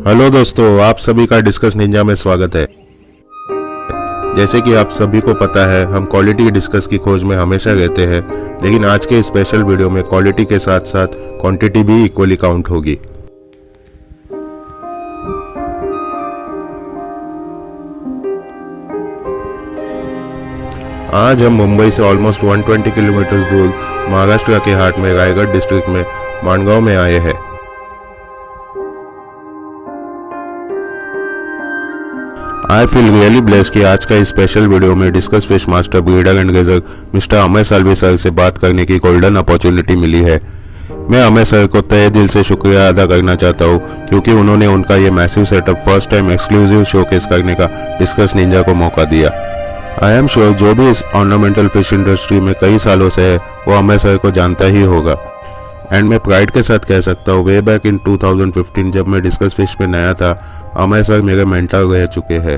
Hello दोस्तों, आप सभी का डिस्कस निंजा में स्वागत है। जैसे कि आप सभी को पता है, हम क्वालिटी डिस्कस की खोज में हमेशा रहते हैं, लेकिन आज के स्पेशल वीडियो में क्वालिटी के साथ साथ क्वांटिटी भी इक्वली काउंट होगी। आज हम मुंबई से ऑलमोस्ट 120 किलोमीटर दूर महाराष्ट्र के हाट में रायगढ़ डिस्ट्रिक्ट में माणगांव में आए हैं। आई फील रियली ब्लेस्ड कि आज का इस स्पेशल वीडियो में discuss fish master breeder and raiser mister Amay Salvi sir से बात करने की गोल्डन अपॉर्चुनिटी मिली है। मैं अमय सर को तहे दिल से शुक्रिया अदा करना चाहता हूँ, क्योंकि उन्होंने उनका ये massive setup first time exclusive showcase करने का डिस्कस निंजा को मौका दिया। आई एम श्योर जो भी इस ऑर्नामेंटल फिश इंडस्ट्री में कई सालों से है वो अमय सर को जानता ही होगा। एंड मैं प्राइड के साथ कह सकता हूँ, वे बैक इन 2015 जब मैं डिस्कस फिश में नया था, अमय सर मेरे मेंटर रह चुके हैं।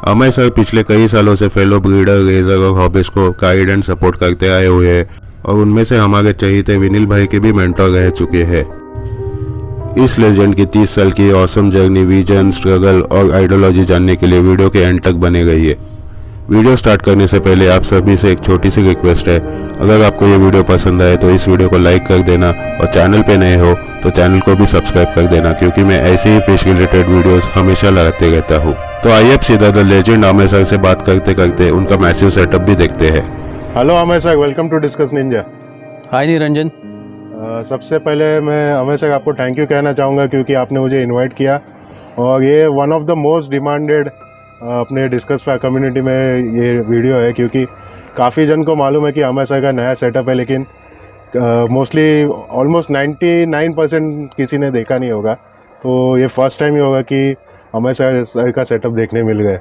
अमय सर पिछले कई सालों से फेलो ब्रीडर, रेजर और हॉबिस्ट को गाइड एंड सपोर्ट करते आए हुए हैं, और उनमें से हमारे चहीते विनील भाई के भी मेंटर रह चुके हैं। इस लेजेंड की 30 साल की ऑसम जर्नी, विजन, स्ट्रगल और आइडियोलॉजी जानने के लिए वीडियो के एंड तक बने रहिए। वीडियो स्टार्ट करने से पहले आप सभी से एक छोटी सी रिक्वेस्ट है, अगर आपको ये वीडियो पसंद आए तो इस वीडियो को लाइक कर देना, और चैनल पे नए हो तो चैनल को भी सब्सक्राइब कर देना, क्योंकि मैं ऐसे ही फिश रिलेटेड वीडियोस हमेशा लाते रहता हूँ। तो आइए अब सीधा द लेजेंड अमय सर से बात करते करते उनका मैसिव सेटअप भी देखते हैं। Hello Amay sir, welcome to Discus Ninja. Hi Niranjan. सबसे पहले मैं अमय सर आपको थैंक यू कहना चाहूँगा, क्योंकि आपने मुझे इन्वाइट किया, और ये one of the most demanded अपने डिस्कस कम्युनिटी में ये वीडियो है, क्योंकि काफ़ी जन को मालूम है कि अमय सर का नया सेटअप है, लेकिन मोस्टली ऑलमोस्ट 99% किसी ने देखा नहीं होगा। तो ये फर्स्ट टाइम ही होगा कि अमय सर का सेटअप देखने मिल गए।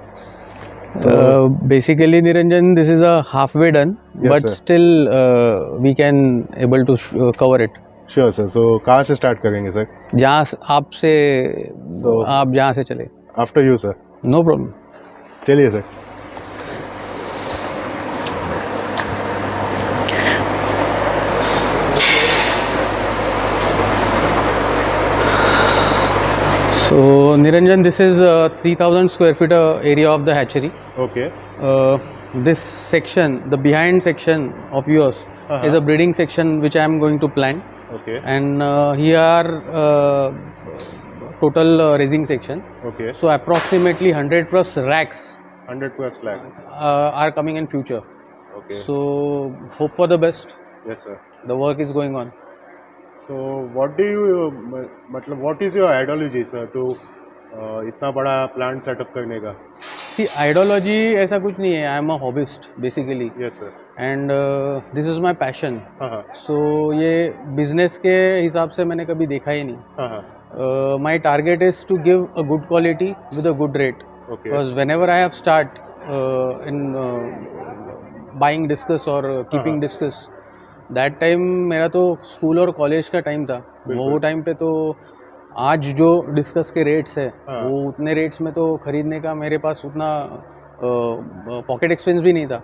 Basically Niranjan, this is a half way done, but still we can able to cover it. Sure sir. So कहाँ से स्टार्ट करेंगे सर? जहाँ आपसे आप जहाँ से चले। After you sir. No problem, चलिए sir. So Niranjan, this is 3000 square feet area of the hatchery. Okay. This section, the behind section of yours, is a breeding section which I am going to plan. Okay. And here total raising section. Okay. So approximately 100 plus racks 100 plus lakh are coming in future. Okay. So hope for the best. Yes sir. The work is going on. So what do you मतलब what is your ideology sir to इतना बड़ा plant setup करने का? See, ideology ऐसा कुछ नहीं है. I am a hobbyist basically. Yes sir. And this is my passion. हाँ. So ये business के हिसाब से मैंने कभी देखा ही नहीं. हाँ. My target is to give a good quality with a good rate. Okay. Because whenever I have start in buying discus or keeping discus, that time मेरा तो स्कूल और कॉलेज का टाइम था. वो टाइम पे तो आज जो डिस्कस के रेट्स है, वो उतने रेट्स में तो खरीदने का मेरे पास उतना पॉकेट एक्सपेंस भी नहीं था.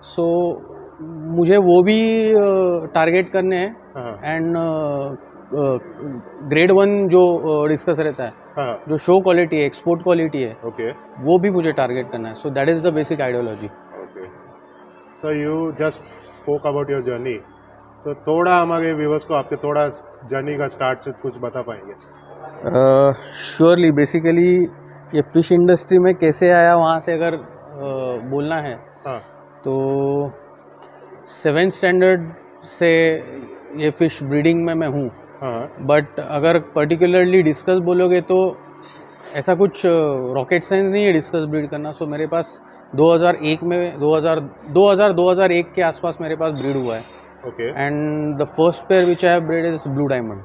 सो मुझे वो भी टारगेट करने हैं. एंड ग्रेड 1 जो डिस्कस रहता है, जो शो क्वालिटी है, एक्सपोर्ट क्वालिटी है, वो भी मुझे टारगेट करना है. So that is the basic ideology. So you just spoke about your journey, तो थोड़ा हमारे व्यूवर्स को आपके थोड़ा जर्नी का स्टार्ट से कुछ बता पाएंगे? श्योरली. बेसिकली ये फिश इंडस्ट्री में कैसे आया, वहाँ से अगर बोलना है, तो 7th स्टैंडर्ड से ये फिश ब्रीडिंग में मैं हूँ. बट अगर पर्टिकुलरली डिस्कस बोलोगे तो ऐसा कुछ रॉकेट साइंस नहीं है डिस्कस ब्रीड करना. सो मेरे पास 2001 में 2001 के आसपास मेरे पास ब्रीड हुआ है. Okay. And the first pair which I have breed is blue diamond.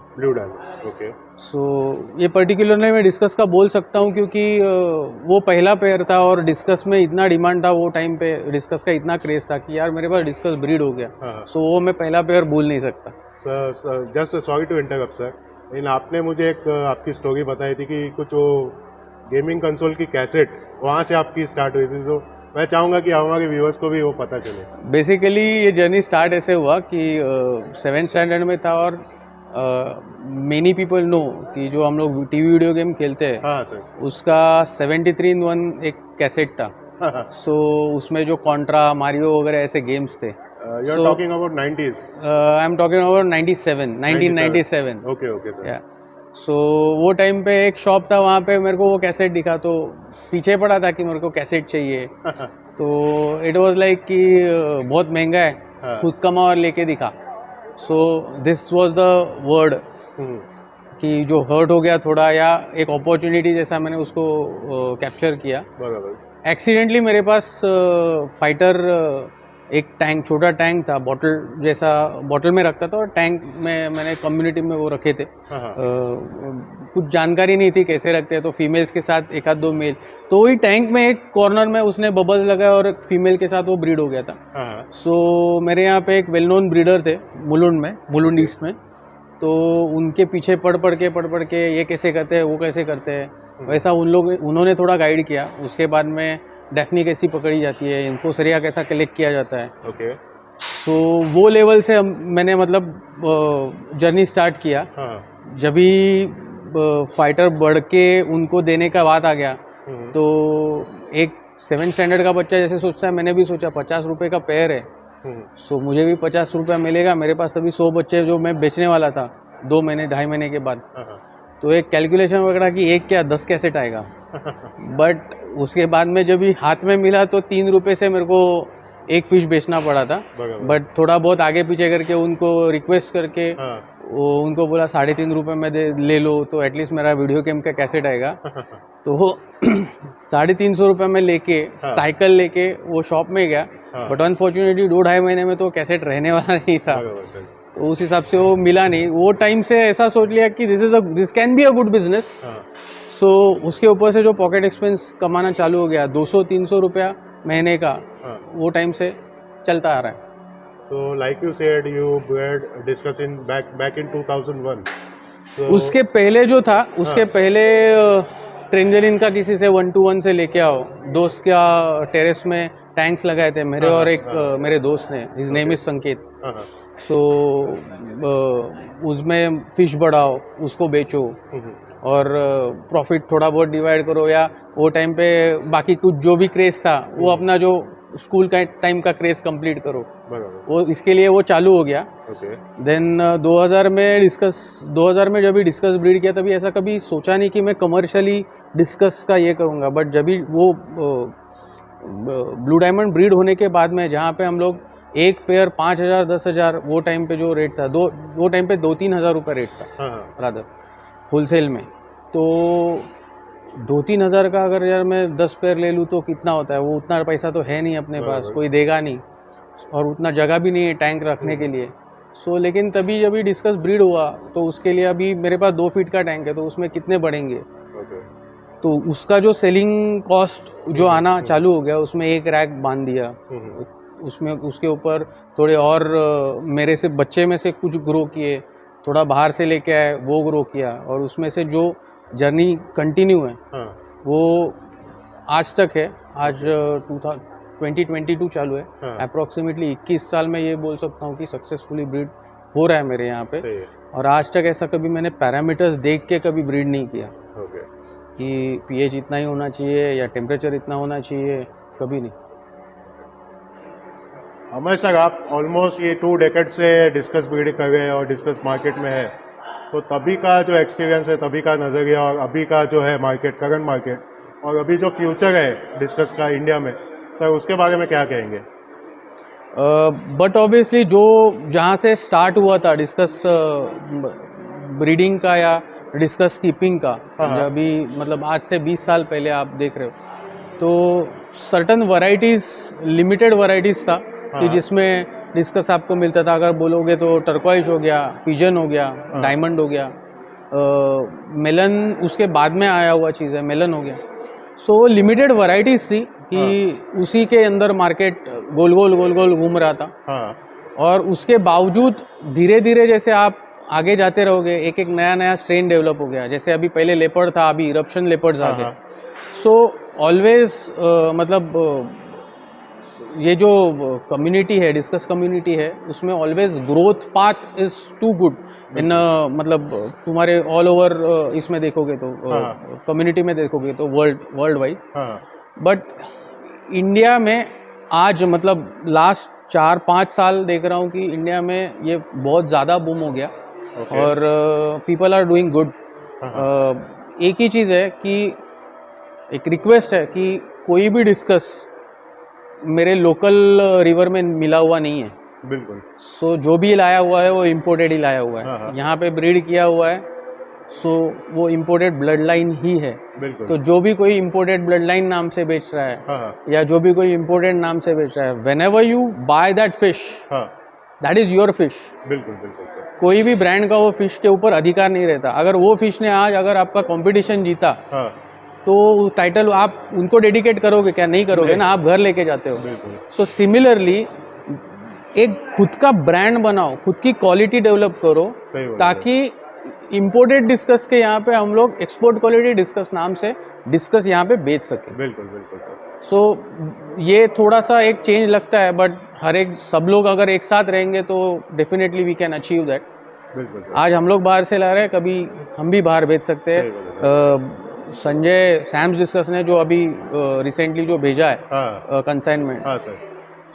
Okay. So ये पर्टिकुलरली मैं डिस्कस का बोल सकता हूँ, क्योंकि वो पहला पेयर था और डिस्कस में इतना डिमांड था. वो टाइम पे डिस्कस का इतना क्रेज था कि यार मेरे पास डिस्कस ब्रीड हो गया. सो वो मैं पहला पेयर भूल नहीं सकता. Sir just sorry to interrupt sir, लेकिन आपने मुझे एक आपकी स्टोरी बताई थी कि कुछ वो गेमिंग कंसोल की कैसेट वहाँ से आपकी स्टार्ट हुई थी. तो मैं चाहूँगा कि हमारे व्यूअर्स को भी वो पता चले. बेसिकली ये जर्नी स्टार्ट ऐसे हुआ कि 7th स्टैंडर्ड में था, और मेनी पीपल नो कि जो हम लोग टीवी वीडियो गेम खेलते हैं, हाँ सर, उसका 73 in 1 एक कैसेट था. सो उसमें जो कॉन्ट्रा, मारियो वगैरह ऐसे गेम्स थे. You are talking about 90s. I am talking about 1997. Okay sir. So वो टाइम पे एक शॉप था, वहाँ पे मेरे को वो कैसेट दिखा तो पीछे पड़ा था कि मेरे को कैसेट चाहिए. तो इट वाज लाइक कि बहुत महंगा है, खुद कमा और लेके दिखा. So this was the word कि जो हर्ट हो गया थोड़ा, या एक अपॉर्चुनिटी जैसा मैंने उसको कैप्चर किया. बराबर. एक्सीडेंटली मेरे पास फाइटर एक टैंक, छोटा टैंक था, बॉटल जैसा, बॉटल में रखता था और टैंक में मैंने कम्युनिटी में वो रखे थे. कुछ जानकारी नहीं थी कैसे रखते हैं, तो फीमेल्स के साथ एक आध दो मेल, तो वही टैंक में एक कॉर्नर में उसने बबल्स लगाया और फीमेल के साथ वो ब्रीड हो गया था. सो मेरे यहाँ पे एक वेल नोन ब्रीडर थे मुलुंड ईस्ट में. तो उनके पीछे पढ़ पढ़ के ये कैसे करते हैं, वो कैसे करते हैं, वैसा उन्होंने थोड़ा गाइड किया. उसके बाद में डेफनी कैसी पकड़ी जाती है, इन्फोसरिया कैसा कलेक्ट किया जाता है. ओके. सो वो लेवल से मैंने मतलब जर्नी स्टार्ट किया. जब भी फाइटर बढ़ के उनको देने का बात आ गया, तो एक 7th स्टैंडर्ड का बच्चा जैसे सोचता है, मैंने भी सोचा 50 रुपये का पेयर है, सो मुझे भी 50 रुपया मिलेगा. मेरे पास तभी 100 बच्चे जो मैं बेचने वाला था 2 महीने 2.5 महीने के बाद. तो एक कैलकुलेशन वगैरह कि एक क्या 10 कैसेट आएगा. बट उसके बाद में जब भी हाथ में मिला तो 3 रुपये से मेरे को एक फिश बेचना पड़ा था. बट थोड़ा बहुत आगे पीछे करके उनको रिक्वेस्ट करके वो उनको बोला 3.5 रुपये में ले लो, तो एटलीस्ट मेरा वीडियो गेम का कैसेट आएगा. तो वो 350 रुपये में लेके साइकिल लेके वो शॉप में गया. बट अनफॉर्चुनेटली 2-2.5 महीने में तो कैसेट रहने वाला नहीं था. तो उस हिसाब से वो मिला नहीं. वो टाइम से ऐसा सोच लिया कि this can be a good business. So उसके ऊपर से जो पॉकेट एक्सपेंस कमाना चालू हो गया, 200-300 रुपया महीने का, वो टाइम से चलता आ रहा है. So like you said, you were discussing back in 2001. So उसके पहले जो था, उसके पहले ट्रेंजलिन का किसी से 1-to-1 से लेके आओ. दोस्त का टेरेस में टैंक्स लगाए थे मेरे और एक मेरे दोस्त ने, हिज नेम इज संकेत. सो उसमें फिश बढ़ाओ, उसको बेचो और प्रॉफिट थोड़ा बहुत डिवाइड करो, या वो टाइम पे बाकी कुछ जो भी क्रेज था वो अपना जो स्कूल का टाइम का क्रेज कंप्लीट करो. वो इसके लिए वो चालू हो गया. देन 2000 में जब भी डिस्कस ब्रीड किया, तभी ऐसा कभी सोचा नहीं कि मैं कमर्शियली डिस्कस का ये करूँगा. बट जब भी वो ब्लू डायमंड ब्रीड होने के बाद में, जहाँ पे हम लोग एक पेयर 5,000 10,000, वो टाइम पे जो रेट था, वो टाइम पे 2-3 हज़ार रुपये रेट था रादर होलसेल में. तो 2-3 हज़ार का अगर यार मैं 10 पेयर ले लूँ तो कितना होता है. वो उतना पैसा तो है नहीं अपने पास, कोई देगा नहीं, और उतना जगह भी नहीं है टैंक रखने के लिए. सो लेकिन तभी जब भी डिस्कस ब्रीड हुआ, तो उसके लिए अभी मेरे पास 2 फीट का टैंक है, तो उसमें कितने बढ़ेंगे. तो उसका जो सेलिंग कॉस्ट जो आना चालू हो गया, उसमें एक रैक बांध दिया. उसमें उसके ऊपर थोड़े और मेरे से बच्चे में से कुछ ग्रो किए, थोड़ा बाहर से लेके आए वो ग्रो किया, और उसमें से जो जर्नी कंटिन्यू है वो आज तक है. आज 2022 चालू है. अप्रॉक्सीमेटली 21 साल में ये बोल सकता हूँ कि सक्सेसफुली ब्रीड हो रहा है मेरे यहाँ पे. और आज तक ऐसा कभी मैंने पैरामीटर्स देख के कभी ब्रीड नहीं किया कि पीएच इतना ही होना चाहिए या टेम्परेचर इतना होना चाहिए, कभी नहीं. अमय सर, आप ऑलमोस्ट ये 2 डेकेड से डिस्कस ब्रीडिंग कर रहे हैं और डिस्कस मार्केट में है, तो तभी का जो एक्सपीरियंस है, तभी का नज़रिया और अभी का जो है मार्केट, करंट मार्केट, और अभी जो फ्यूचर है डिस्कस का इंडिया में, सर उसके बारे में क्या कहेंगे? बट ऑब्वियसली जो जहाँ से स्टार्ट हुआ था डिस्कस ब्रीडिंग का या डिस्कस कीपिंग का, अभी मतलब आज से 20 साल पहले आप देख रहे हो, तो सर्टन वैरायटीज़, लिमिटेड वैरायटीज़ था कि जिसमें डिस्कस आपको मिलता था. अगर बोलोगे तो टर्क्वाइज हो गया, पिजन हो गया, डायमंड हो गया, मेलन उसके बाद में आया हुआ चीज़ है, मेलन हो गया. सो लिमिटेड वैरायटीज़ थी कि उसी के अंदर मार्केट गोल गोल घूम रहा था. और उसके बावजूद धीरे धीरे जैसे आप आगे जाते रहोगे, एक एक नया स्ट्रेन डेवलप हो गया. जैसे अभी पहले लेपर्ड था, अभी इरप्शन लेपर्ड्स आ गए. सो ऑलवेज मतलब ये जो कम्युनिटी है, डिस्कस कम्युनिटी है, उसमें always growth path is to good in, मतलब तुम्हारे ऑल ओवर इसमें देखोगे तो कम्युनिटी में देखोगे तो वर्ल्ड वाइड। बट इंडिया में आज मतलब लास्ट 4-5 साल देख रहा हूँ कि इंडिया में ये बहुत ज़्यादा बूम हो गया और पीपल आर डूइंग गुड। एक ही चीज़ है कि एक रिक्वेस्ट है कि कोई भी डिस्कस मेरे लोकल रिवर में मिला हुआ नहीं है। बिल्कुल। सो जो भी लाया हुआ है वो इम्पोर्टेड ही लाया हुआ है, यहाँ पे ब्रीड किया हुआ है, सो वो इम्पोर्टेड ब्लड लाइन ही है। बिल्कुल। तो जो भी कोई इम्पोर्टेड ब्लड लाइन नाम से बेच रहा है या जो भी कोई इम्पोर्टेड नाम से बेच रहा है, when ever you by that fish, that is your fish. बिल्कुल बिल्कुल। कोई भी ब्रांड का वो फिश के ऊपर अधिकार नहीं रहता। अगर वो फिश ने आज अगर आपका कंपटीशन जीता तो टाइटल आप उनको डेडिकेट करोगे क्या? नहीं करोगे ना, आप घर लेके जाते हो। सो सिमिलरली एक खुद का ब्रांड बनाओ, खुद की क्वालिटी डेवलप करो, ताकि इम्पोर्टेड डिस्कस के यहाँ पे हम लोग एक्सपोर्ट क्वालिटी डिस्कस नाम से डिस्कस यहाँ पे बेच सके। बिल्कुल बिल्कुल। सो ये थोड़ा सा एक चेंज लगता है, बट हर एक सब लोग अगर एक साथ रहेंगे तो definitely we can achieve that. बिल्कुल। आज हम लोग बाहर से ला रहे हैं, कभी हम भी बाहर भेज सकते हैं। संजय सैम्स डिस्कस ने जो अभी रिसेंटली जो भेजा है कंसाइनमेंट,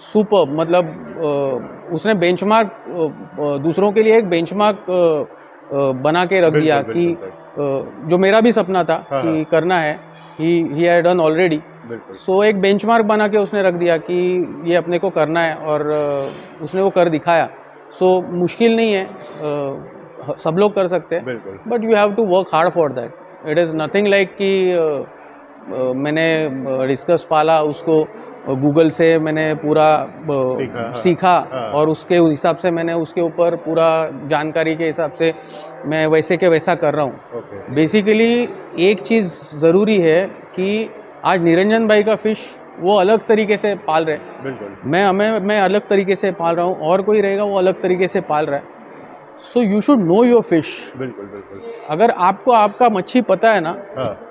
सुपर, मतलब उसने बेंचमार्क दूसरों के लिए एक बेंचमार्क बना के रख दिया कि जो मेरा भी सपना था कि करना है, ही हैड डन ऑलरेडी। सो एक बेंचमार्क बना के उसने रख दिया कि ये अपने को करना है और उसने वो कर दिखाया। सो मुश्किल नहीं है, सब लोग कर सकते हैं, but you have to work hard for that. It is nothing like कि मैंने डिस्कस पाला, उसको गूगल से मैंने पूरा सीखा और उसके हिसाब से मैंने उसके ऊपर पूरा जानकारी के हिसाब से मैं वैसे के वैसा कर रहा हूँ। बेसिकली एक चीज़ ज़रूरी है कि आज निरंजन भाई का फ़िश वो अलग तरीके से पाल रहे हैं, बिल्कुल। मैं अलग तरीके से पाल रहा हूँ, और कोई रहेगा वो अलग तरीके से पाल रहा है। So you should know your fish. बिल्कुल बिल्कुल। अगर आपको आपका मच्छी पता है ना,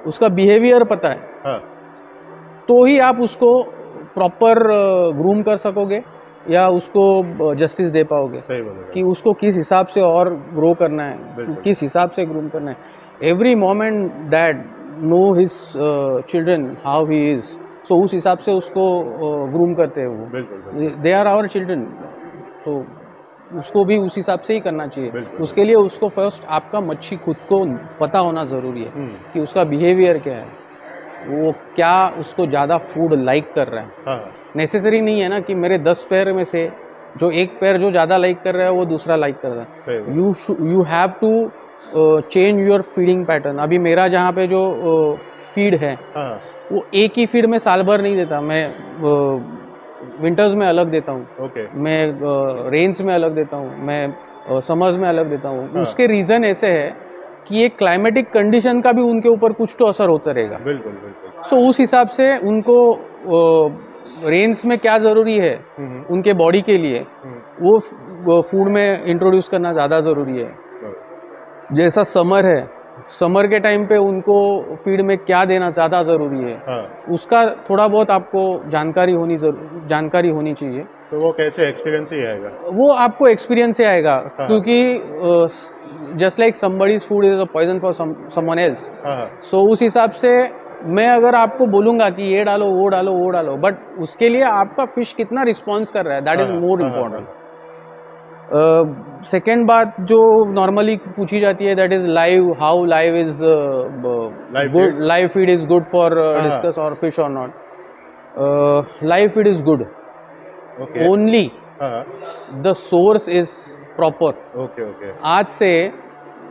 उसका बिहेवियर पता है, तो ही आप उसको प्रॉपर ग्रूम कर सकोगे या उसको जस्टिस दे पाओगे। सही बोला कि उसको किस हिसाब से और ग्रो करना है, किस हिसाब से ग्रूम करना है। Every mom and dad know his children how he is, so उस हिसाब से उसको ग्रूम करते हैं वो। दे आर आवर चिल्ड्रन, तो उसको भी उस हिसाब से ही करना चाहिए। उसके लिए उसको फर्स्ट आपका मच्छी खुद को पता होना ज़रूरी है कि उसका बिहेवियर क्या है, वो क्या उसको ज़्यादा फूड लाइक कर रहा है। नेसेसरी नहीं है ना कि मेरे 10 पैर में से जो एक पैर जो ज़्यादा लाइक कर रहा है वो दूसरा लाइक कर रहा है। You have to change your feeding pattern. अभी मेरा जहाँ पे जो फीड है वो एक ही फीड में साल भर नहीं देता, मैं विंटर्स में अलग देता हूँ, मैं रेन्स में अलग देता हूँ, मैं समर्स में अलग देता हूँ। उसके रीज़न ऐसे है कि ये क्लाइमेटिक कंडीशन का भी उनके ऊपर कुछ तो असर होता रहेगा। बिल्कुल बिल्कुल। सो उस हिसाब से उनको रेन्स में क्या ज़रूरी है उनके बॉडी के लिए, वो फूड में इंट्रोड्यूस करना ज़्यादा ज़रूरी है। जैसा समर है, समर के टाइम पे उनको फीड में क्या देना ज़्यादा ज़रूरी है, उसका थोड़ा बहुत आपको जानकारी होनी चाहिए। तो वो कैसे एक्सपीरियंस ही आएगा? वो आपको एक्सपीरियंस से आएगा, क्योंकि just like somebody's food is a poison for someone else. So उस हिसाब से मैं अगर आपको बोलूँगा कि ये डालो वो डालो वो डालो, बट उसके लिए आपका फिश कितना रिस्पॉन्स कर रहा है, that is more important. Second बात जो नॉर्मली पूछी जाती है, that is live, how live is good, live feed is good for discuss और फिश और not. Live feed is good only the source is proper. आज से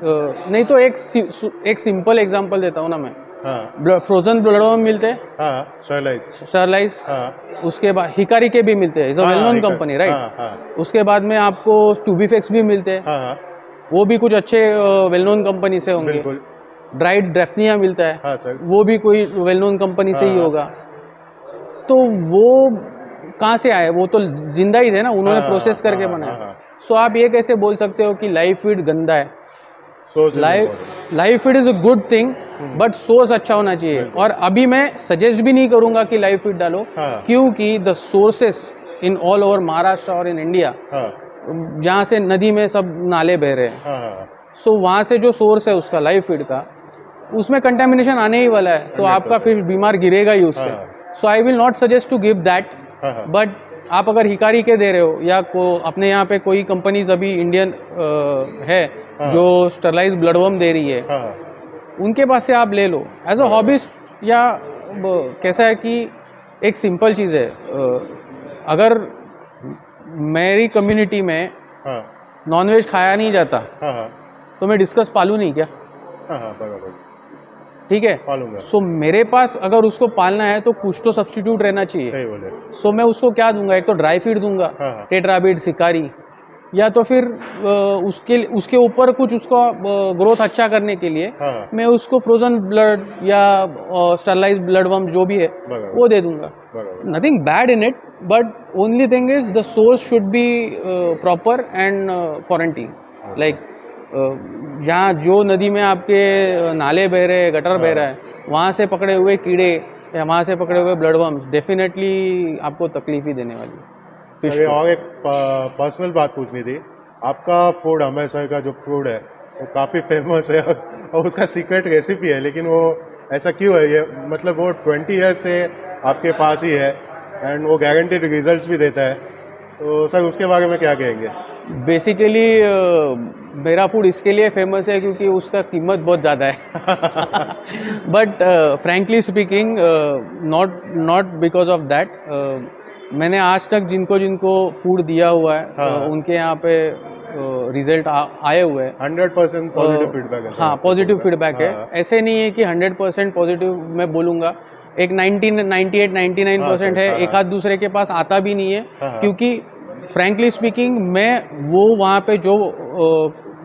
नहीं तो एक सिंपल एग्जांपल देता हूँ ना मैं। फ्रोजन ब्लडवर्म मिलते हैं, स्टरलाइज, उसके बाद हिकारी के भी मिलते हैं, is a well known company, right. उसके बाद में आपको टूबीफेक्स भी मिलते हैं, वो भी कुछ अच्छे वेल नोन कंपनी से होंगे। ड्राइड ड्रेफ्निया मिलता है, वो भी कोई वेल नोन कंपनी से ही होगा। तो वो कहाँ से आए? वो तो जिंदा ही थे ना, उन्होंने प्रोसेस करके बनाया। सो आप ये कैसे बोल सकते हो कि लाइव फीड गंदा है? Live feed is a good thing but source अच्छा होना चाहिए। और अभी मैं सजेस्ट भी नहीं करूंगा कि लाइव फीड डालो, क्योंकि the sources in all over Maharashtra और इन इंडिया, जहाँ से नदी में सब नाले बह रहे हैं, सो वहाँ से जो सोर्स है उसका लाइव फीड का, उसमें कंटेमिनेशन आने ही वाला है, तो आपका फिश बीमार गिरेगा ही उससे। So I will not suggest to give that, but आप अगर हिकारी के दे रहे हो या अपने यहाँ पे कोई कंपनीज अभी इंडियन है जो स्टरलाइज ब्लडवर्म दे रही है, उनके पास से आप ले लो एज अ हॉबिस्ट। या कैसा है कि एक सिंपल चीज़ है, अगर मेरी कम्युनिटी में नॉनवेज खाया नहीं जाता तो मैं डिस्कस पालूँ नहीं क्या? ठीक है, सो मेरे पास अगर उसको पालना है तो कुछ तो सब्स्टिट्यूट रहना चाहिए। सो मैं उसको क्या दूंगा? एक तो ड्राई फीड दूंगा, टेट्राबिट, सिकारी, या तो फिर उसके ऊपर कुछ उसका ग्रोथ अच्छा करने के लिए मैं उसको फ्रोजन ब्लड या स्टरलाइज ब्लडवर्म जो भी है वो दे दूंगा। Nothing bad in it, but only thing is the source should be proper and quarantine. Like जहाँ जो नदी में आपके नाले बह रहे हैं, गटर बह रहा है, वहाँ से पकड़े हुए कीड़े या वहाँ से पकड़े हुए ब्लडवर्म्स डेफिनेटली आपको तकलीफ ही देने वाली फिश को। और एक पर्सनल बात पूछनी थी, आपका फूड हमेशा का जो फूड है वो काफ़ी फेमस है और उसका सीक्रेट रेसिपी है, लेकिन वो ऐसा क्यों है? ये मतलब वो 20 ईयर्स से आपके पास ही है एंड वो गारंटीड रिजल्ट्स भी देता है, तो सर उसके बारे में क्या कहेंगे? बेसिकली मेरा फूड इसके लिए फेमस है क्योंकि उसका कीमत बहुत ज़्यादा है। But frankly speaking, not because of that. मैंने आज तक जिनको जिनको फूड दिया हुआ है उनके यहाँ पे रिजल्ट आए हुए हैं। 100% पॉजिटिव फीडबैक है। हाँ, पॉजिटिव फीडबैक है। ऐसे नहीं है कि 100% पॉजिटिव मैं बोलूँगा, एक 98-99% है, एक आध दूसरे के पास आता भी नहीं है, क्योंकि फ्रैंकली स्पीकिंग मैं वो वहाँ पे जो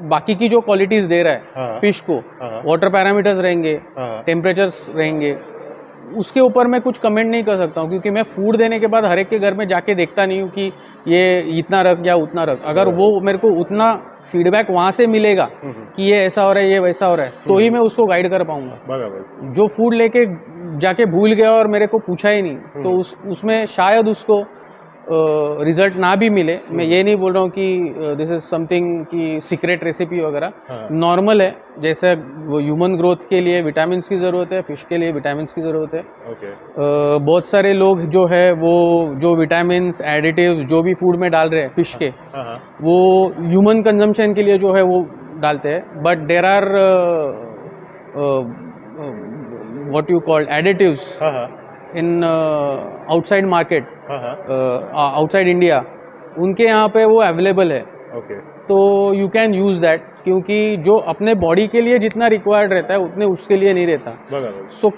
बाकी की जो क्वालिटीज दे रहा है फिश को, वाटर पैरामीटर्स रहेंगे, टेम्परेचर्स रहेंगे, उसके ऊपर मैं कुछ कमेंट नहीं कर सकता हूँ, क्योंकि मैं फूड देने के बाद हर एक के घर में जाके देखता नहीं हूँ कि ये इतना रख या उतना रख। अगर वो मेरे को उतना फीडबैक वहाँ से मिलेगा कि ये ऐसा हो रहा है, ये वैसा हो रहा है, तो ही मैं उसको गाइड कर पाऊंगा। जो फूड लेके जाके भूल गया और मेरे को पूछा ही नहीं, तो उसमें शायद उसको रिजल्ट ना भी मिले। मैं ये नहीं बोल रहा हूँ कि दिस इज समथिंग कि सीक्रेट रेसिपी वगैरह, नॉर्मल है। जैसे वो ह्यूमन ग्रोथ के लिए विटामिन की ज़रूरत है, फिश के लिए विटामिन की ज़रूरत है। बहुत सारे लोग जो है वो जो विटामिन एडिटिव्स जो भी फूड में डाल रहे हैं फिश के, वो ह्यूमन कंजम्पशन के लिए जो है वो डालते हैं, but there are what you called additives in outside market, outside India, उनके यहाँ पे वो अवेलेबल है। तो यू कैन यूज़ दैट, क्योंकि जो अपने बॉडी के लिए जितना रिक्वायर्ड रहता है उतने उसके लिए नहीं रहता। सो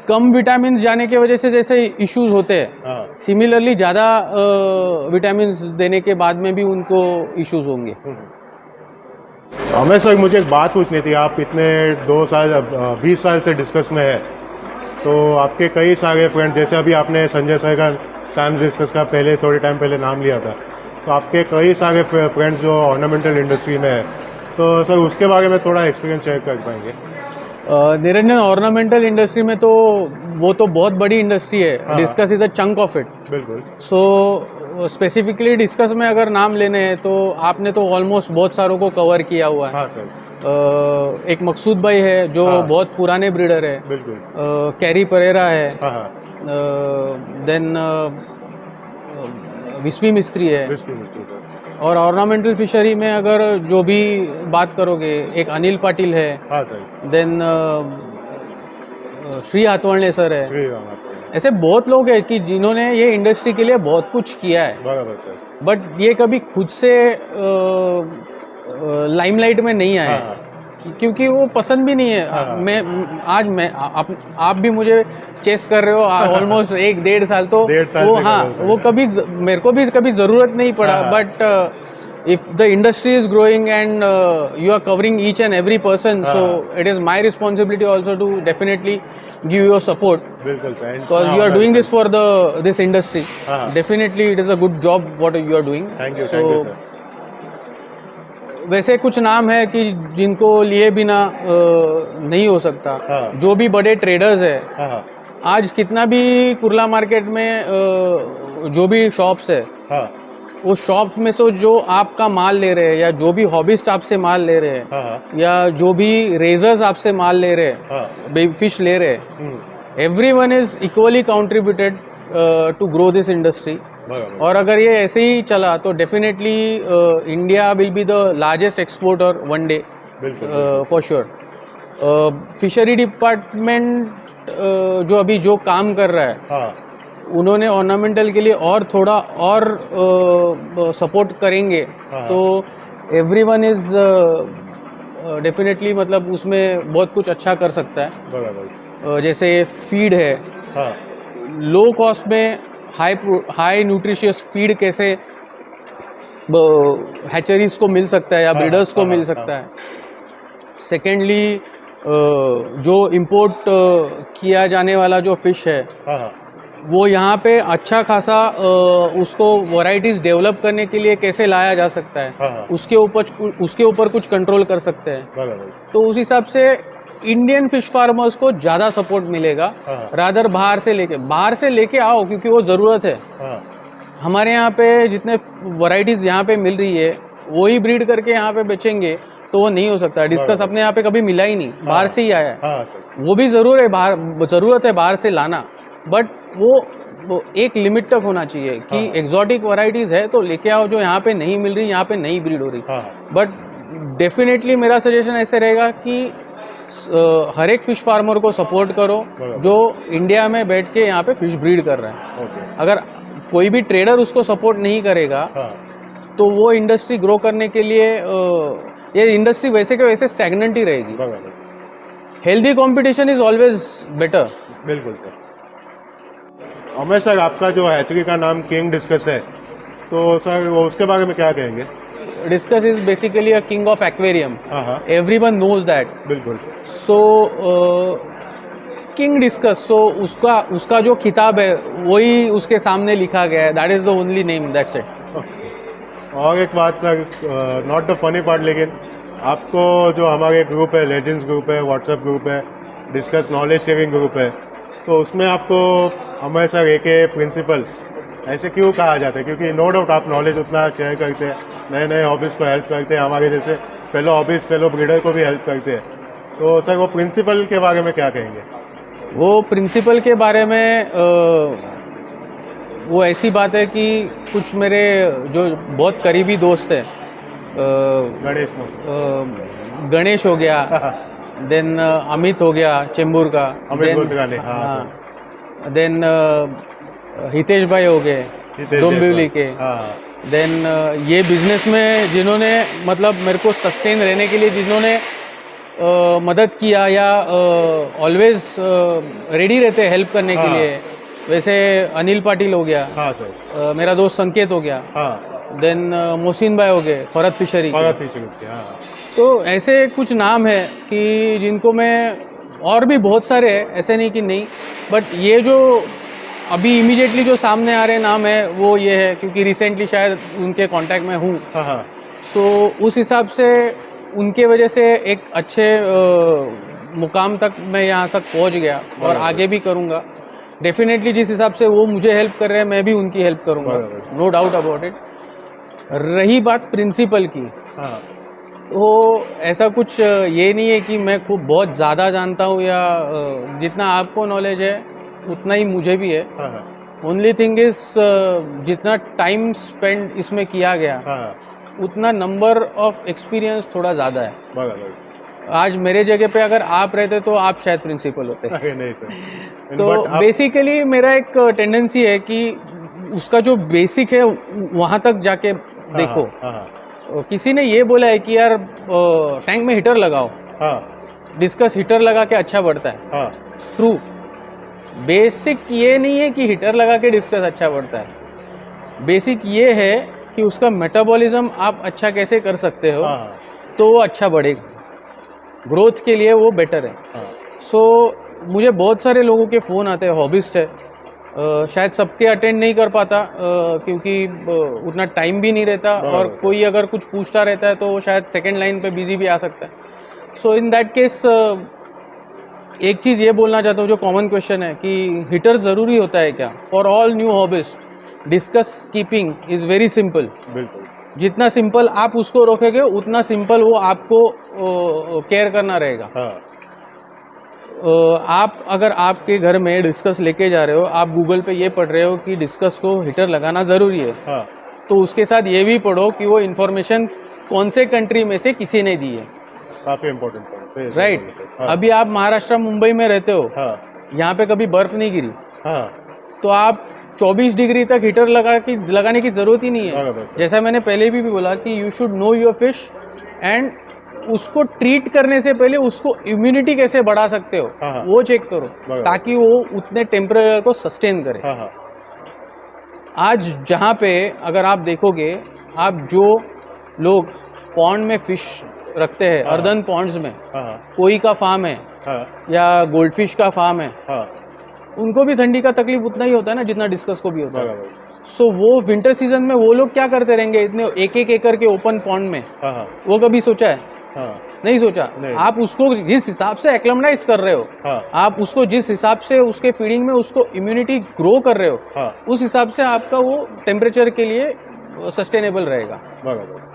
कम विटामिन जाने की वजह से जैसे इश्यूज होते हैं, सिमिलरली ज़्यादा विटामिन देने के बाद में भी उनको इश्यूज होंगे। हमें सर मुझे एक बात पूछनी थी, आप इतने 20 साल से डिस्कस में है, तो आपके कई सारे फ्रेंड्स, जैसे अभी आपने संजय सर का सैम्स डिस्कस का पहले थोड़े टाइम पहले नाम लिया था, तो आपके कई सारे फ्रेंड्स जो ऑर्नामेंटल इंडस्ट्री में है, तो सर उसके बारे में थोड़ा एक्सपीरियंस शेयर कर पाएंगे? निरंजन, ऑर्नामेंटल इंडस्ट्री में तो वो तो बहुत बड़ी इंडस्ट्री है। Discuss is a chunk of it. बिल्कुल। सो स्पेसिफिकली डिस्कस में अगर नाम लेने हैं तो आपने तो ऑलमोस्ट बहुत सारों को कवर किया हुआ है। हाँ सर। एक मकसूद भाई है जो बहुत पुराने ब्रीडर है। बिल्कुल। कैरी परेरा है। देन विस्मी मिस्त्री है। और ऑर्नामेंटल फिशरी में अगर जो भी बात करोगे, एक अनिल पाटिल है। हाँ सर। देन श्री हाथवणले सर है। ऐसे बहुत लोग हैं कि जिन्होंने ये इंडस्ट्री के लिए बहुत कुछ किया है, बट ये कभी खुद से लाइमलाइट में नहीं आया, क्योंकि वो पसंद भी नहीं है। आप भी मुझे चेस कर रहे हो ऑलमोस्ट 1-1.5 साल, तो वो कभी मेरे को भी कभी ज़रूरत नहीं पड़ा। But if the industry is growing and you are covering each and every person, so it is my responsibility also to definitely give your support, because you are doing this for this industry. Definitely it is a good job what you are doing. Thank you. So thank you, sir. वैसे कुछ नाम है कि जिनको लिए बिना नहीं हो सकता। हाँ। जो भी बड़े ट्रेडर्स है, हाँ आज कितना भी कुर्ला मार्केट में जो भी शॉप्स है, हाँ वो शॉप में से जो आपका माल ले रहे हैं, या जो भी हॉबिस्ट आपसे माल ले रहे हैं, हाँ या जो भी रेजर्स आपसे माल ले रहे हैं, हाँ फिश ले रहे हैं, everyone is equally contributed to grow this industry। बराबर। और अगर ये ऐसे ही चला तो definitely India will be the largest exporter one day बिल्कुल फॉर श्योर। फिशरी डिपार्टमेंट जो अभी जो काम कर रहा है, हाँ उन्होंने ऑर्नामेंटल के लिए और थोड़ा और सपोर्ट करेंगे हाँ। तो एवरीवन इज डेफिनेटली मतलब उसमें बहुत कुछ अच्छा कर सकता है। बराबर। जैसे फीड है, हाँ लो कॉस्ट में हाई न्यूट्रिशियस फीड कैसे हैचरीज को मिल सकता है या हाँ, ब्रीडर्स को हाँ, मिल हाँ, सकता है। सेकेंडली जो इंपोर्ट किया जाने वाला जो फिश है, हाँ वो यहाँ पे अच्छा खासा उसको वैरायटीज डेवलप करने के लिए कैसे लाया जा सकता है, हाँ। उसके ऊपर कुछ कंट्रोल कर सकते हैं। बराबर। तो उस हिसाब से इंडियन फिश फार्मर्स को ज़्यादा सपोर्ट मिलेगा, हाँ। रादर बाहर से लेके आओ, क्योंकि वो ज़रूरत है। हाँ हमारे यहाँ पे जितने वैरायटीज़ यहाँ पे मिल रही है, वही ब्रीड करके यहाँ पे बेचेंगे तो वो नहीं हो सकता। डिस्कस अपने यहाँ पे कभी मिला ही नहीं, बाहर से ही आया है। हाँ सर। वो भी ज़रूरत है बाहर से लाना, बट वो एक लिमिट तक होना चाहिए कि एग्जॉटिक वैरायटीज़ है तो लेके आओ, जो यहाँ पे नहीं मिल रही, यहाँ पे नहीं ब्रीड हो रही। हाँ बट डेफिनेटली मेरा सजेशन ऐसे रहेगा कि हर एक फिश फार्मर को सपोर्ट करो जो इंडिया में बैठ के यहाँ पे फिश ब्रीड कर रहा है। ओके। अगर कोई भी ट्रेडर उसको सपोर्ट नहीं करेगा हाँ तो वो इंडस्ट्री ग्रो करने के लिए ये इंडस्ट्री वैसे के वैसे स्टैग्नेंट ही रहेगी। बराबर। Healthy competition is always better. बिल्कुल सर। अमय सर, आपका जो हैचरी का नाम किंग डिस्कस है, तो सर वो उसके बारे में क्या कहेंगे? Discuss is basically a king of aquarium. हाँ एवरीवन नोज दैट। बिल्कुल। सो किंग डिस्कस, सो उसका जो खिताब है वही उसके सामने लिखा गया है। That is the only name, that's it. और एक बात sir, not the funny part, लेकिन आपको जो हमारे ग्रुप है, लेजेंड्स ग्रुप है, व्हाट्सएप ग्रुप है, डिस्कस नॉलेज शेयरिंग ग्रुप है, तो उसमें आपको अमय सर एके प्रिंसिपल ऐसे क्यों कहा जाता है? क्योंकि नो डाउट आप नॉलेज उतना शेयर करते हैं, नए नए हॉबीज़ को हेल्प करते हैं, हमारे जैसे फेलो हॉबीज़ फेलो ब्रीडर को भी हेल्प करते हैं। तो सर वो प्रिंसिपल के बारे में क्या कहेंगे? वो प्रिंसिपल के बारे में वो ऐसी बात है कि कुछ मेरे जो बहुत करीबी दोस्त हैं, गणेश हो गया, देन अमित हो गया चेंबूर का, देन हितेश भाई हो गए डोंबिवली के, देन ये बिजनेस में जिन्होंने मतलब मेरे को सस्टेन रहने के लिए जिन्होंने मदद किया या ऑलवेज रेडी रहते हैं हेल्प करने के लिए, वैसे अनिल पाटिल हो गया, हाँ सर, मेरा दोस्त संकेत हो गया, देन मोहसिन भाई हो गए फरत फिशरी के। तो ऐसे कुछ नाम है कि जिनको मैं, और भी बहुत सारे हैं, ऐसे नहीं कि नहीं, बट ये जो अभी इमीडिएटली जो सामने आ रहे नाम है वो ये है क्योंकि रिसेंटली शायद उनके कांटेक्ट में हूँ। तो उस हिसाब से उनके वजह से एक अच्छे मुकाम तक मैं यहाँ तक पहुँच गया और आगे भी करूँगा डेफिनेटली। जिस हिसाब से वो मुझे हेल्प कर रहे हैं मैं भी उनकी हेल्प करूँगा, नो डाउट अबाउट इट। रही बात प्रिंसिपल की, तो ऐसा कुछ ये नहीं है कि मैं खूब बहुत ज़्यादा जानता हूँ या जितना आपको नॉलेज है उतना ही मुझे भी है। ओनली थिंग इज जितना टाइम स्पेंड इसमें किया गया उतना नंबर ऑफ एक्सपीरियंस थोड़ा ज़्यादा है। आज मेरे जगह पे अगर आप रहते तो आप शायद प्रिंसिपल होते। नहीं सर। तो बेसिकली मेरा एक टेंडेंसी है कि उसका जो बेसिक है वहाँ तक जाके देखो। किसी ने ये बोला है कि यार टैंक में हीटर लगाओ, डिस्कस हीटर लगा के अच्छा बढ़ता है। ट्रू, बेसिक ये नहीं है कि हीटर लगा के डिस्कस अच्छा बढ़ता है। बेसिक ये है कि उसका मेटाबॉलिज्म आप अच्छा कैसे कर सकते हो तो वो अच्छा बढ़ेगा, ग्रोथ के लिए वो बेटर है। सो मुझे बहुत सारे लोगों के फ़ोन आते हैं, हॉबिस्ट है, शायद सबके अटेंड नहीं कर पाता क्योंकि उतना टाइम भी नहीं रहता, और कोई अगर कुछ पूछता रहता है तो शायद सेकंड लाइन पे बिजी भी आ सकता है। सो इन दैट केस एक चीज़ ये बोलना चाहता हूँ, जो कॉमन क्वेश्चन है कि हीटर ज़रूरी होता है क्या? For all new hobbyist discuss keeping is very simple. बिल्कुल। जितना सिंपल आप उसको रखोगे उतना सिंपल वो आपको केयर करना रहेगा। हाँ। आप अगर आपके घर में डिस्कस लेके जा रहे हो, आप गूगल पे ये पढ़ रहे हो कि डिस्कस को हीटर लगाना ज़रूरी है, हाँ। तो उसके साथ ये भी पढ़ो कि वो इन्फॉर्मेशन कौन से कंट्री में से किसी ने दी है। काफ़ी इम्पोर्टेंट पॉइंट, राइट। हाँ। अभी आप महाराष्ट्र मुंबई में रहते हो, हाँ। यहाँ पे कभी बर्फ़ नहीं गिरी, हाँ। तो आप 24 डिग्री तक हीटर लगाने की ज़रूरत ही नहीं है। बराबर। जैसा मैंने पहले भी बोला कि you should know your fish, and उसको ट्रीट करने से पहले उसको इम्यूनिटी कैसे बढ़ा सकते हो, हाँ। वो चेक करो, बराबर। ताकि वो उतने टेम्परेचर को सस्टेन करे। हाँ। हाँ। आज जहाँ पे अगर आप देखोगे, आप जो लोग पॉन्ड में फिश रखते हैं, हाँ। अर्दन पॉन्ड्स में, हाँ। कोई का फार्म है हाँ। या गोल्ड फिश का फार्म है, हाँ। उनको भी ठंडी का तकलीफ उतना ही होता है ना जितना डिस्कस को भी होता है। बराबर। सो वो विंटर सीजन में वो लोग क्या करते रहेंगे इतने एक एकड़ के ओपन पॉन्ड में? हाँ। हाँ। वो कभी सोचा है? हाँ। नहीं सोचा। नहीं। आप उसको जिस हिसाब से एक्लमनाइज कर रहे हो, हाँ। आप उसको जिस हिसाब से उसके फीडिंग में उसको इम्यूनिटी ग्रो कर रहे हो, हाँ। उस हिसाब से आपका वो टेम्परेचर के लिए सस्टेनेबल रहेगा। बराबर।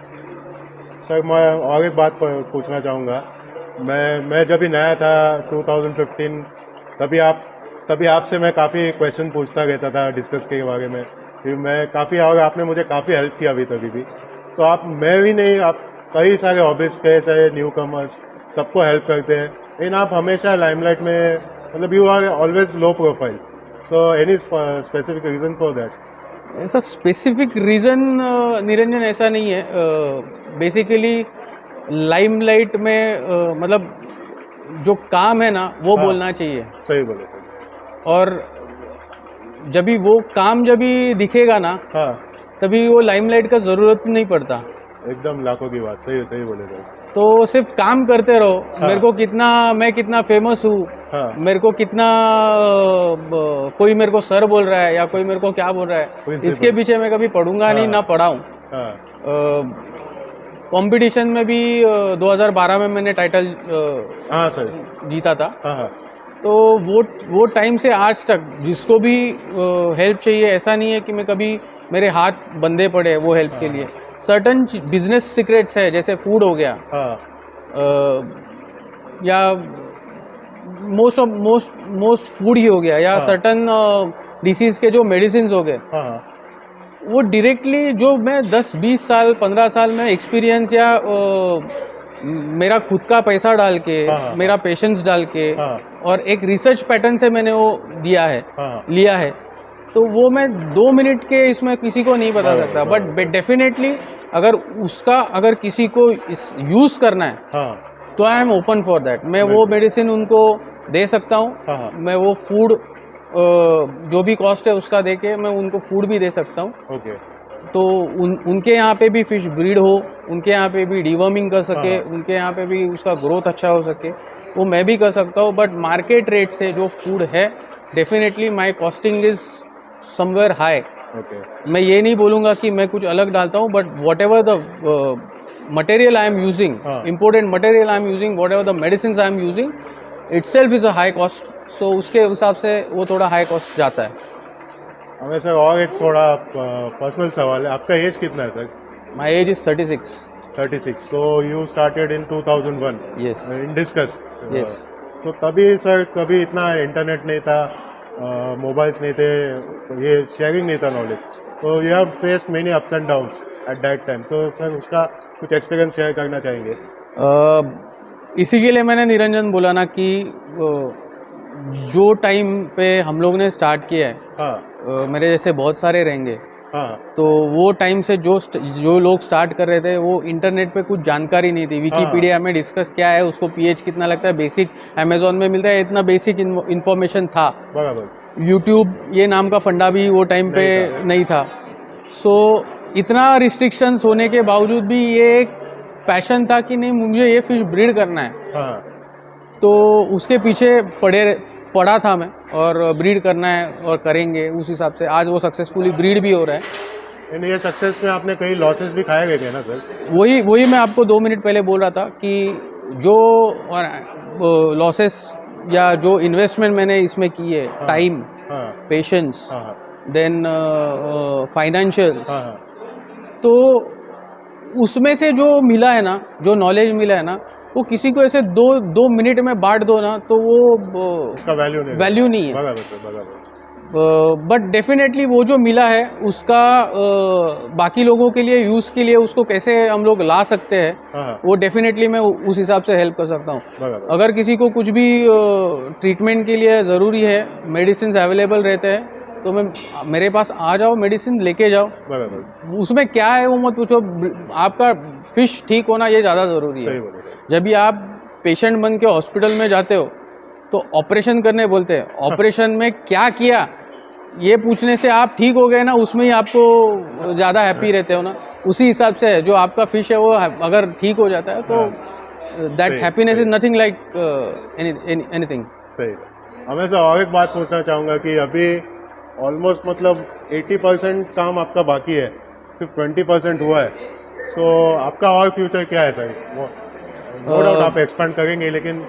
सर, मैं और एक बात पूछना चाहूँगा। मैं जब भी नया था 2015, तभी आपसे मैं काफ़ी क्वेश्चन पूछता रहता था डिस्कस के बारे में। फिर मैं काफ़ी, और आपने मुझे काफ़ी हेल्प किया अभी तभी भी। तो मैं भी नहीं, आप कई सारे हॉबीज़, कई सारे न्यू कमर्स सबको हेल्प करते हैं, लेकिन आप हमेशा लाइमलाइट में, मतलब you are always low profile. So any specific reason for that? ऐसा स्पेसिफिक रीज़न निरंजन ऐसा नहीं है। बेसिकली लाइमलाइट में मतलब जो काम है ना वो हाँ। बोलना चाहिए, सही बोले सर। और जब भी वो काम जब भी दिखेगा ना, हाँ। तभी वो लाइमलाइट का ज़रूरत नहीं पड़ता। एकदम लाखों की बात, सही बोले सर। तो सिर्फ काम करते रहो। हाँ। मैं कितना फेमस हूँ, हाँ। मेरे को कितना कोई मेरे को सर बोल रहा है या कोई मेरे को क्या बोल रहा है, Principal। इसके पीछे मैं कभी पढ़ूंगा नहीं, हाँ। ना पढ़ाऊँ। हाँ। कंपटीशन में भी 2012 में मैंने टाइटल हाँ सर। जीता था। हाँ। हाँ। तो वो टाइम से आज तक जिसको भी हेल्प चाहिए, ऐसा नहीं है कि मैं कभी मेरे हाथ बंधे पड़े वो हेल्प के लिए। सर्टन बिजनेस सीक्रेट्स है, जैसे फूड हो गया, हाँ। या मोस्ट फूड ही हो गया, या हाँ। सर्टन डिसीज़ के जो मेडिसिन हो गए, हाँ। वो डायरेक्टली जो मैं 10-20 साल 15 साल में एक्सपीरियंस या मेरा खुद का पैसा डाल के, हाँ। मेरा पेशेंस डाल के, हाँ। और एक रिसर्च पैटर्न से मैंने वो दिया है, हाँ। लिया है, तो वो मैं 2 मिनट के इसमें किसी को नहीं बता बराबर, सकता। बराबर। बट डेफिनेटली अगर किसी को यूज़ करना है, हाँ। तो I am open for that. मैं वो बिल्कुल। मेडिसिन उनको दे सकता हूँ। हाँ। हाँ। मैं वो फूड जो भी कॉस्ट है उसका दे के मैं उनको फूड भी दे सकता हूँ। ओके। तो उनके यहाँ पे भी फिश ब्रीड हो, उनके यहाँ पे भी डिवर्मिंग कर सके, हाँ। उनके यहाँ पे भी उसका ग्रोथ अच्छा हो सके, वो मैं भी कर सकता हूँ। बट मार्केट रेट से जो फूड है, definitely my costing is somewhere high. Okay. मैं ये नहीं बोलूँगा कि मैं कुछ अलग डालता हूँ, but whatever the material I am using, हाँ। Important material I am using, whatever the medicine I am using, itself is a high cost. So उसके हिसाब से वो थोड़ा हाई कॉस्ट जाता है। हमें सर और एक थोड़ा पर्सनल सवाल है, आपका एज कितना है sir? My age is 36। 36। So you started in 2001 Yes. In discuss. Yes. तो तभी सर कभी इतना इंटरनेट नहीं था, मोबाइल्स नहीं थे, ये शेयरिंग नहीं था नॉलेज, तो you have faced many ups and downs at that time. तो सर उसका कुछ एक्सपीरियंस शेयर करना चाहेंगे? इसी के लिए मैंने निरंजन बोला ना कि जो टाइम पे हम लोग ने स्टार्ट किया है, हाँ। मेरे जैसे बहुत सारे रहेंगे, हाँ। तो वो टाइम से जो लोग स्टार्ट कर रहे थे, वो इंटरनेट पे कुछ जानकारी नहीं थी। विकीपीडिया में डिस्कस क्या है, उसको पीएच कितना लगता है, बेसिक अमेजोन में मिलता है, इतना बेसिक इन्फॉर्मेशन था। बराबर। यूट्यूब ये नाम का फंडा भी वो टाइम पे नहीं था। सो इतना रिस्ट्रिक्शंस होने के बावजूद भी ये एक पैशन था कि नहीं, मुझे ये फिश ब्रीड करना है। हाँ। तो उसके पीछे पढ़ा था मैं, और ब्रीड करना है और करेंगे उस हिसाब से। आज वो सक्सेसफुली ब्रीड भी हो रहा है। इन ये सक्सेस में आपने कई लॉसेस भी खाए गए थे ना सर? वही मैं आपको 2 मिनट पहले बोल रहा था कि जो लॉसेस या जो इन्वेस्टमेंट मैंने इसमें की है, टाइम, हाँ पेशेंस, हाँ हाँ देन फाइनेंशियल, हाँ हाँ तो उसमें से जो मिला है ना, जो नॉलेज मिला है ना, वो किसी को ऐसे 2 मिनट में बांट दो ना तो वो उसका वैल्यू नहीं है। बराबर सर, बराबर। बट डेफिनेटली वो जो मिला है उसका बाकी लोगों के लिए यूज़ के लिए उसको कैसे हम लोग ला सकते हैं, हाँ हाँ वो डेफिनेटली मैं उस हिसाब से हेल्प कर सकता हूँ। बराबर अगर किसी को कुछ भी ट्रीटमेंट के लिए ज़रूरी है, मेडिसिन अवेलेबल रहते हैं, तो मेरे पास आ जाओ, मेडिसिन लेके जाओ। बराबर। उसमें क्या है वो मत पूछो, आपका फिश ठीक होना ये ज़्यादा ज़रूरी है। सही बोले सर। जब भी आप पेशेंट बन के हॉस्पिटल में जाते हो तो ऑपरेशन करने बोलते हैं, ऑपरेशन में क्या किया ये पूछने से आप ठीक हो गए ना, उसमें ही आपको ज़्यादा हैप्पी रहते हो ना। उसी हिसाब से है, जो आपका फिश है वो अगर ठीक हो जाता है तो दैट सही, हैप्पीनेस इज सही। Nothing like anything. सही। हमें सर और एक बात पूछना चाहूँगा कि अभी ऑलमोस्ट मतलब 80% काम आपका बाकी है, सिर्फ 20% हुआ है। सो आपका और फ्यूचर क्या है सर? नो डाउट आप एक्सपेंड करेंगे, लेकिन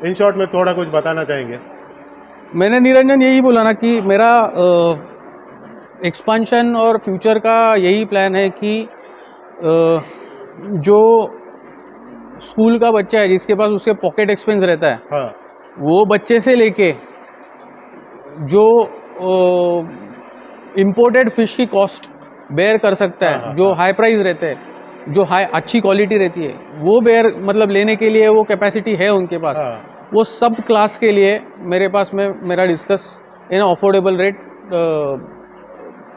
इन शॉर्ट में थोड़ा कुछ बताना चाहेंगे? मैंने निरंजन यही बोला ना कि मेरा एक्सपांशन और फ्यूचर का यही प्लान है कि जो स्कूल का बच्चा है जिसके पास उसके पॉकेट एक्सपेंस रहता है, हाँ वो बच्चे से लेके जो इम्पोर्टेड फिश की कॉस्ट बेयर कर सकता है, हाँ, जो हाई प्राइस रहते हैं, जो हाई अच्छी क्वालिटी रहती है, वो बेयर मतलब लेने के लिए वो कैपेसिटी है उनके पास। हाँ वो सब क्लास के लिए मेरे पास में मेरा discuss in affordable rate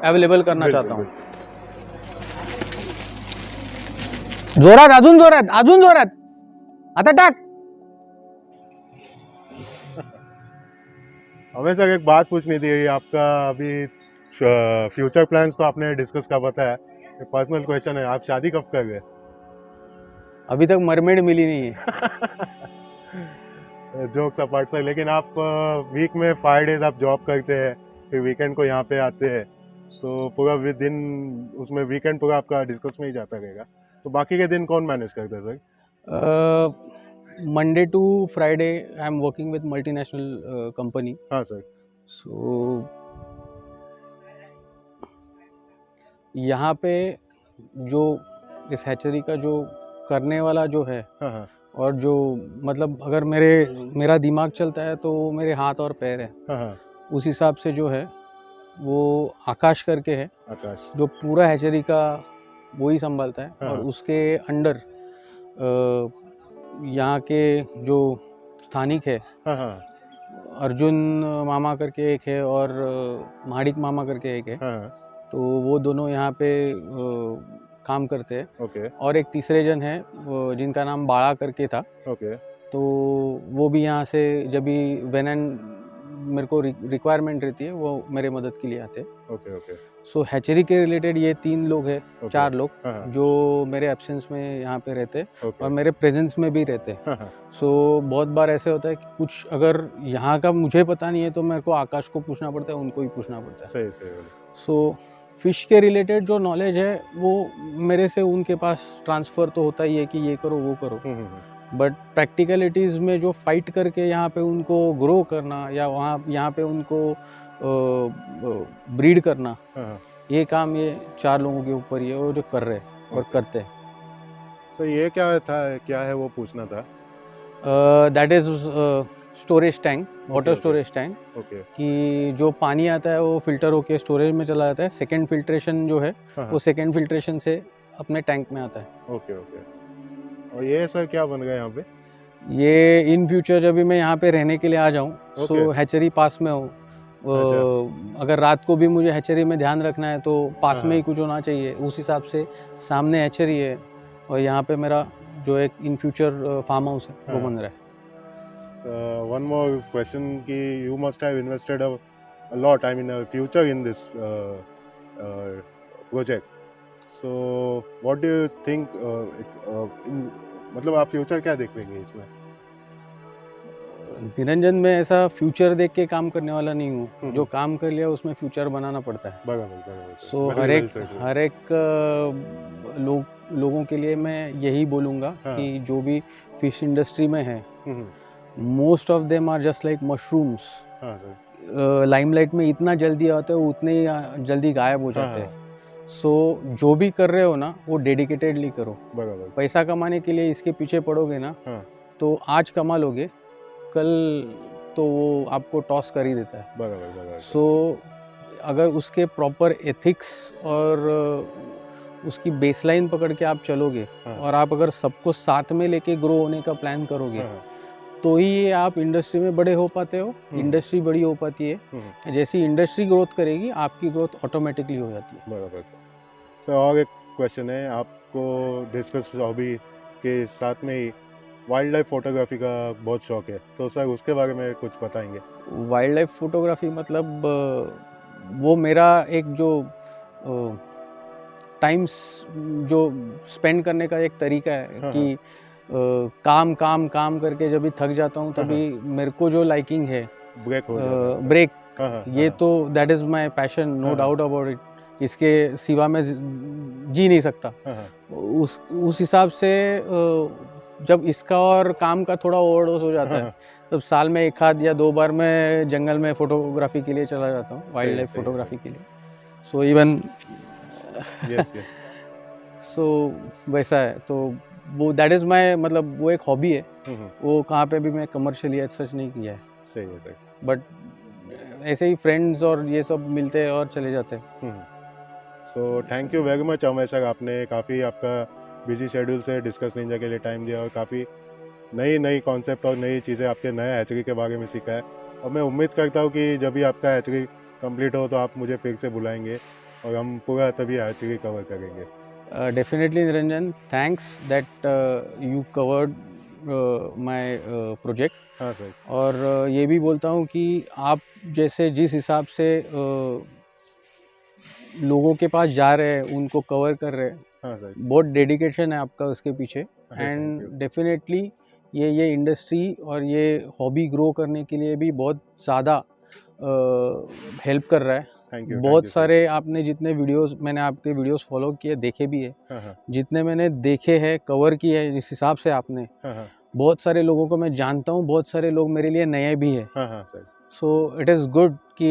available करना चाहता हूँ। जोरात, अजून जोरात, आता टाक। हमें सर एक बात पूछनी थी, आपका अभी फ्यूचर प्लान्स तो आपने डिस्कस का बताया, पर्सनल क्वेश्चन है, आप शादी कब कर गए? अभी तक मरमेड मिली नहीं है। जोक्स अपार्ट सर, लेकिन आप वीक में 5 डेज आप जॉब करते हैं, फिर वीकेंड को यहाँ पे आते हैं, तो पूरा दिन उसमें वीकेंड पूरा आपका डिस्कस में ही जाता रहेगा, तो बाकी के दिन कौन मैनेज करता है sir? Monday to Friday I am working with multinational company. हाँ सर। सो यहाँ पे जो इस हैचरी का जो करने वाला जो है, हाँ हाँ और जो मतलब अगर मेरा दिमाग चलता है तो मेरे हाथ और पैर है, हाँ हाँ। उस हिसाब से जो है वो आकाश करके है, आकाश। जो पूरा हैचरी का वो ही संभालता है। हाँ, और हाँ। उसके अंडर यहाँ के जो स्थानिक है, हाँ हाँ अर्जुन मामा करके एक है और महाडिक मामा करके एक है, हाँ। तो वो दोनों यहाँ पे काम करते हैं। ओके और एक तीसरे जन है जिनका नाम बाड़ा करके था, ओके तो वो भी यहाँ से जब भी वेन एंड मेरे को रिक्वायरमेंट रहती है वो मेरे मदद के लिए आते हैं। ओके ओके सो हैचरी के रिलेटेड ये 3 लोग हैं, ओके। 4 लोग हाँ हाँ जो मेरे एब्सेंस में यहाँ पे रहते हैं ओके। और मेरे प्रेजेंस में भी रहते हैं। हाँ हाँ सो बहुत बार ऐसे होता है कि कुछ अगर यहाँ का मुझे पता नहीं है तो मेरे को आकाश को पूछना पड़ता है, उनको ही पूछना पड़ता है। सही सही बोले। सो फिश के रिलेटेड जो नॉलेज है वो मेरे से उनके पास ट्रांसफ़र तो होता ही है कि ये करो वो करो, बट प्रैक्टिकलिटीज़ में जो फाइट करके यहाँ पे उनको ग्रो करना या यहाँ पे उनको ब्रीड करना, हाँ हाँ। ये काम ये 4 लोगों के ऊपर ही है, वो जो कर रहे हैं और करते हैं। सर ये क्या था, क्या है वो पूछना था? That is storage tank, water okay. Storage tank, okay. कि जो पानी आता है वो फिल्टर होके स्टोरेज में चला जाता है। सेकेंड फिल्ट्रेशन जो है हाँ वो हाँ सेकेंड फिल्ट्रेशन से अपने टैंक में आता है। Okay okay. और ये सर क्या बन गया यहाँ पे? ये इन फ्यूचर जब भी मैं यहाँ पे रहने के लिए आ जाऊँ, सो ओके। हैचरी पास में हो, अगर रात को भी मुझे हैचरी में ध्यान रखना है तो पास में ही कुछ होना चाहिए, उस हिसाब से सामने हैचरी है और यहाँ पे मेरा जो एक इन फ्यूचर फार्म हाउस है वो बन रहा है। वन मोर क्वेश्चन कि you must have invested a lot, I mean future in this project, so what do you think, मतलब आप फ्यूचर क्या देख लेंगे इसमें? निरंजन में ऐसा फ्यूचर देख के काम करने वाला नहीं हूँ, हम्म। जो काम कर लिया उसमें फ्यूचर बनाना पड़ता है। बराबर सो हर एक लोगों के लिए मैं यही बोलूँगा हाँ। कि जो भी फिश इंडस्ट्री में है, hmm. Most of them are just like mushrooms. हाँ सर। लाइमलाइट में इतना जल्दी आते हो, उतने ही जल्दी गायब हो जाते हैं। सो जो भी कर रहे हो ना, वो डेडिकेटेडली करो। बराबर। पैसा कमाने के लिए इसके पीछे पड़ोगे ना, हाँ। तो आज कमा लोगे, कल तो वो आपको टॉस कर ही देता है। बराबर। सो अगर उसके प्रॉपर एथिक्स और उसकी बेसलाइन पकड़ के आप चलोगे, हाँ। और आप अगर सबको साथ में लेके ग्रो होने का प्लान करोगे, हाँ। तो ही ये आप इंडस्ट्री में बड़े हो पाते हो, हम्म। इंडस्ट्री बड़ी हो पाती है। जैसी इंडस्ट्री ग्रोथ करेगी, आपकी ग्रोथ ऑटोमेटिकली हो जाती है। बराबर सर। और एक क्वेश्चन है, आपको डिस्कस हॉबी के साथ में ही वाइल्ड लाइफ फोटोग्राफी का बहुत शौक है, तो सर उसके बारे में कुछ बताएंगे? वाइल्ड लाइफ फोटोग्राफी मतलब वो मेरा एक जो टाइम्स जो स्पेंड करने का एक तरीका है। हाँ, कि काम काम काम करके जब भी थक जाता हूँ, तभी मेरे को जो लाइकिंग है ब्रेक हो जाता है। ब्रेक, हाँ, ये तो that is my passion, no doubt about it. इसके सिवा मैं जी नहीं सकता। उस हिसाब से जब इसका और काम का थोड़ा ओवरडोज हो जाता है, तब साल में 1 आध या 2 बार मैं जंगल में फोटोग्राफी के लिए चला जाता हूँ, वाइल्ड लाइफ फोटोग्राफी के लिए। So even yes. सो वैसा है, तो वो दैट इज़ माय, मतलब वो एक हॉबी है। वो कहाँ पे भी मैं कमर्शियली एज सच नहीं किया है। सही है सर। बट ऐसे ही फ्रेंड्स और ये सब मिलते हैं और चले जाते हैं। So thank you very much Amay sir, आपने काफ़ी आपका बिजी शेड्यूल से डिस्कस निंजा के लिए टाइम दिया और काफ़ी नई कॉन्सेप्ट और नई चीज़ें आपके नए हैचरी के बारे में सीखा है। और मैं उम्मीद करता हूँ कि जब भी आपका हैचरी कंप्लीट हो तो आप मुझे फिर से बुलाएंगे और हम पूरा तभी हैचरी कवर करेंगे। Definitely Niranjan, thanks that you covered my project. हाँ सर। और ये भी बोलता हूँ कि आप जैसे जिस हिसाब से लोगों के पास जा रहे हैं, उनको कवर कर रहे हैं, हाँ सर। बहुत डेडिकेशन है आपका उसके पीछे। thank and you. डेफिनेटली ये इंडस्ट्री और ये हॉबी ग्रो करने के लिए भी बहुत ज़्यादा हेल्प कर रहा है। Thank you. बहुत सारे आपने जितने वीडियोस, मैंने आपके वीडियोस फॉलो किए, देखे भी है। जितने मैंने देखे हैं, कवर किए हैं जिस हिसाब से आपने, बहुत सारे लोगों को मैं जानता हूँ, बहुत सारे लोग मेरे लिए नए भी हैं। Sir. So it is good कि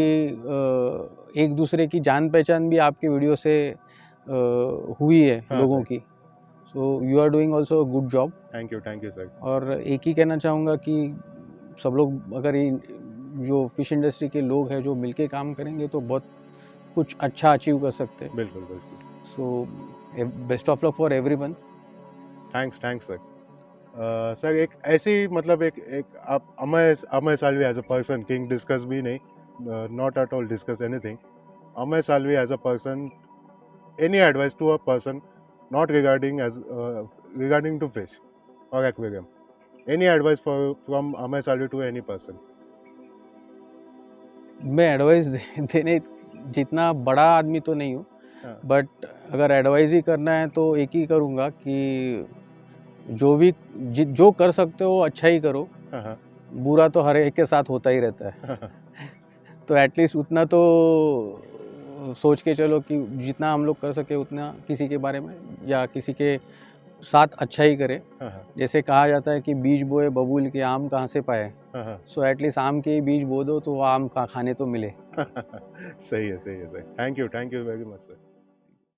एक दूसरे की जान पहचान भी आपके वीडियो से हुई है लोगों की। So you are doing also a good job. Thank you sir. और एक ही कहना चाहूँगा कि सब लोग, अगर ये जो फिश इंडस्ट्री के लोग हैं, जो मिलके काम करेंगे, तो बहुत कुछ अच्छा अचीव कर सकते हैं। बिल्कुल। So best of luck for everyone. Thanks sir. Sir एक ऐसी, मतलब एक आप Amay Salvi as a person, King Discus भी नहीं, not at all discuss anything, Amay Salvi as a person, any advice to a person not regarding to fish और aquarium, any advice from Amay Salvi to any person? मैं advice देने जितना बड़ा आदमी तो नहीं हूँ, बट अगर एडवाइस ही करना है तो एक ही करूँगा कि जो कर सकते हो अच्छा ही करो। बुरा तो हर एक के साथ होता ही रहता है। तो एटलीस्ट उतना तो सोच के चलो कि जितना हम लोग कर सके उतना किसी के बारे में या किसी के साथ अच्छा ही करे। जैसे कहा जाता है कि बीज बोए बबूल के आम कहाँ से पाए। सो एटलीस्ट आम के बीज बो दो तो आम खाने तो मिले। सही है sir. Thank you very much sir.